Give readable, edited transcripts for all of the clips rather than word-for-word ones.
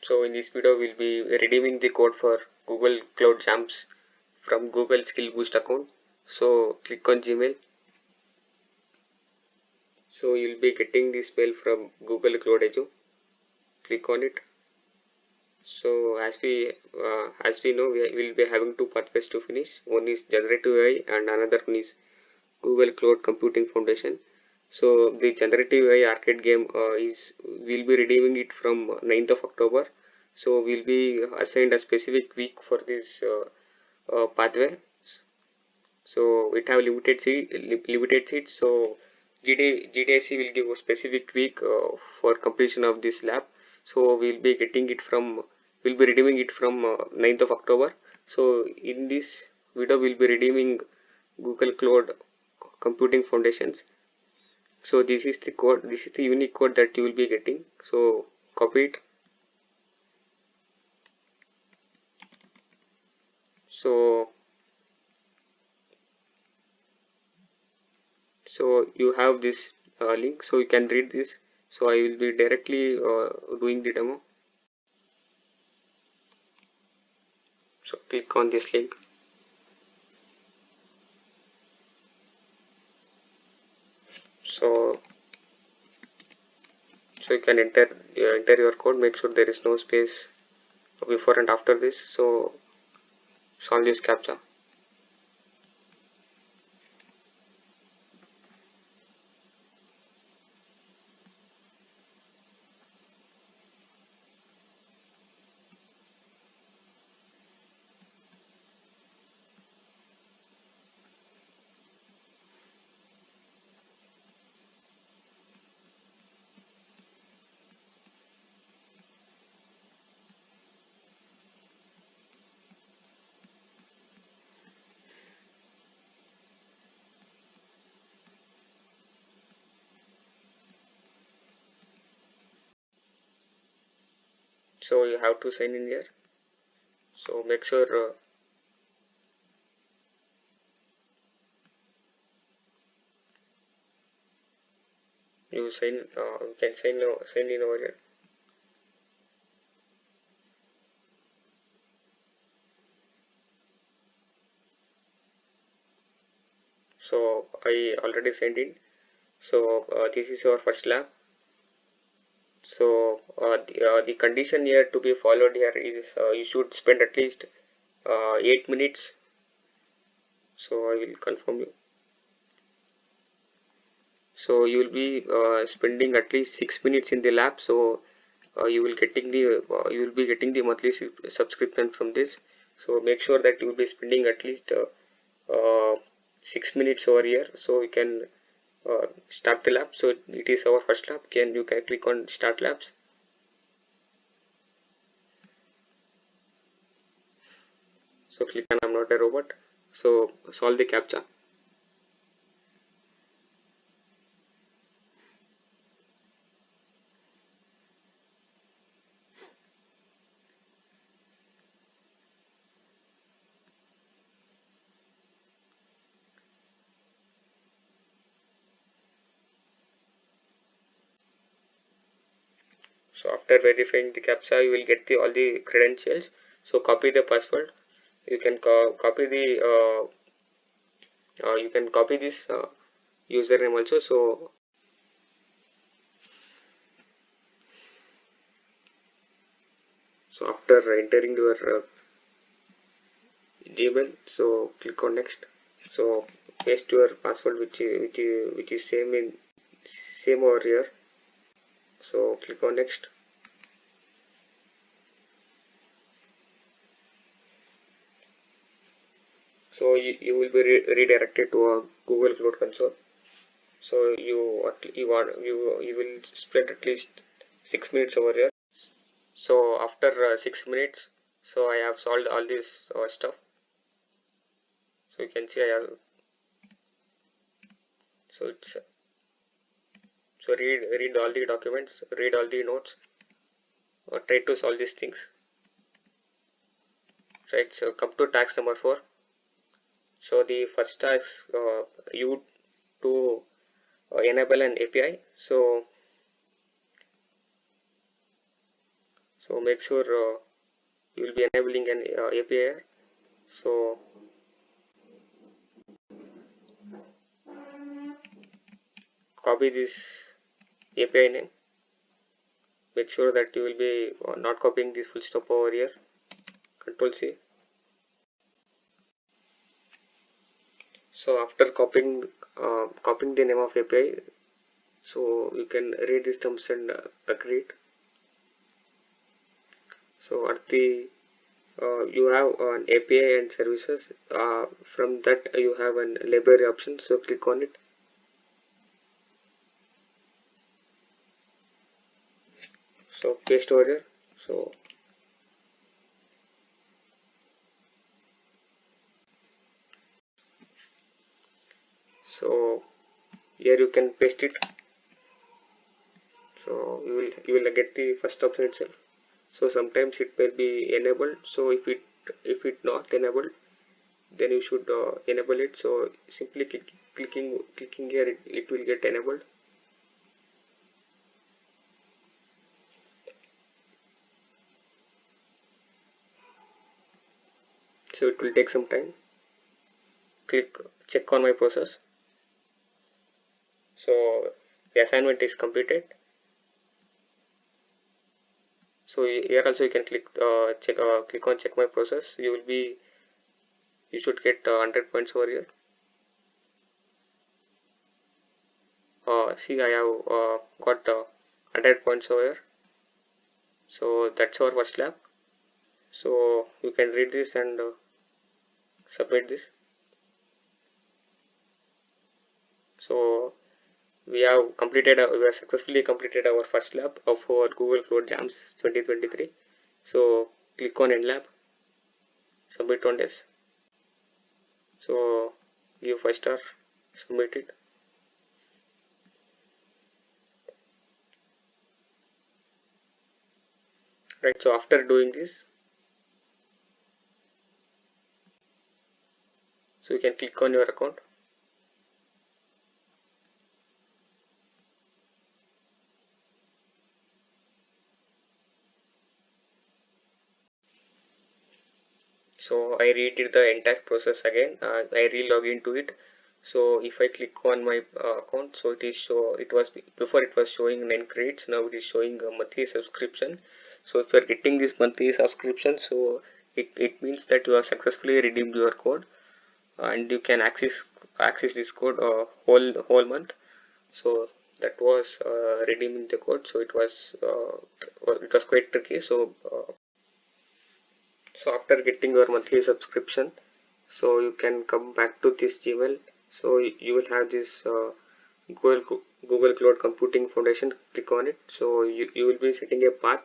So in this video we'll be redeeming the code for Google Cloud Jams from Google Skill Boost account. So click on Gmail. So you'll be getting this mail from Google Cloud Edu. Click on it. So as we know, we will be having two pathways to finish. One is generative AI and another one is Google Cloud Computing Foundation. So the generative AI arcade game we'll be redeeming it from 9th of October. So we'll be assigned a specific week for this pathway. So it have limited seats. So GDSC will give a specific week for completion of this lab. So we'll be redeeming it from 9th of October. So in this video we'll be redeeming Google Cloud Computing Foundations. So this is the code. This is the unique code that you will be getting. So copy it. So you have this link, so you can read this. So I will be directly doing the demo. So click on this link. So you can enter your code. Make sure there is no space before and after this. So solve this captcha. So you have to sign in here. So make sure you can sign in over here. So I already signed in. So this is your first lab. So the condition here to be followed here is you should spend at least 8 minutes. So I will confirm you. So you will be spending at least 6 minutes in the lab. So you will be getting the monthly subscription from this. So make sure that you will be spending at least 6 minutes over here. So we can start the lab. So it is our first lab. You can click on start labs. So click on I'm not a robot. So solve the captcha. So after verifying the captcha, you will get all the credentials. So copy the password. You can copy this username also. So after entering your Gmail, so click on next. So paste your password which is same over here. So click on next. So you will be redirected to a Google Cloud Console. So you will spend at least 6 minutes over here. So after 6 minutes, so I have solved all this stuff. So you can see I have. So it's so read all the documents, read all the notes, or try to solve these things. Right. So come to task number 4. So the first task you to enable an API. So So make sure you will be enabling an API. So copy this API name. Make sure that you will be not copying this full stop over here. Control C. So after copying the name of API, so you can read these terms and agree it. So at the you have an API and services. From that you have an library option. So click on it. So paste over here. So here you can paste it. So you will get the first option itself. So sometimes it will be enabled. So if it not enabled, then you should enable it. So simply clicking here, it will get enabled. So it will take some time. Click check on my process. So the assignment is completed. So here also you can click click on check my process. You should get 100 points over here. See, I have got 100 points over here. So that's our first lab. So you can read this and submit this. So we have successfully completed our first lab of our Google Cloud Jams 2023. So click on end lab, submit on this. So give 5 star, submit it. Right, so after doing this, so you can click on your account. So I redid the entire process again. I re-log into it. So if I click on my account, so it was before it was showing 9 credits. Now it is showing a monthly subscription. So if you are getting this monthly subscription, so it means that you have successfully redeemed your code, and you can access this code whole month. So that was redeeming the code. So it was quite tricky. So after getting your monthly subscription, so you can come back to this Gmail. So you will have this Google Cloud Computing Foundation. Click on it. So you will be setting a path.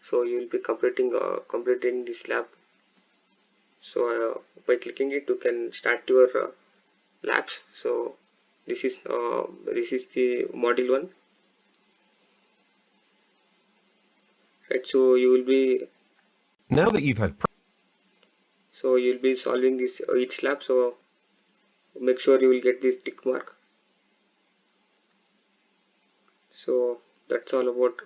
So you will be completing this lab. So by clicking it, you can start your labs. So this is the module 1. Right. So you will be now that you've had solving this each lab. So make sure you will get this tick mark. So that's all about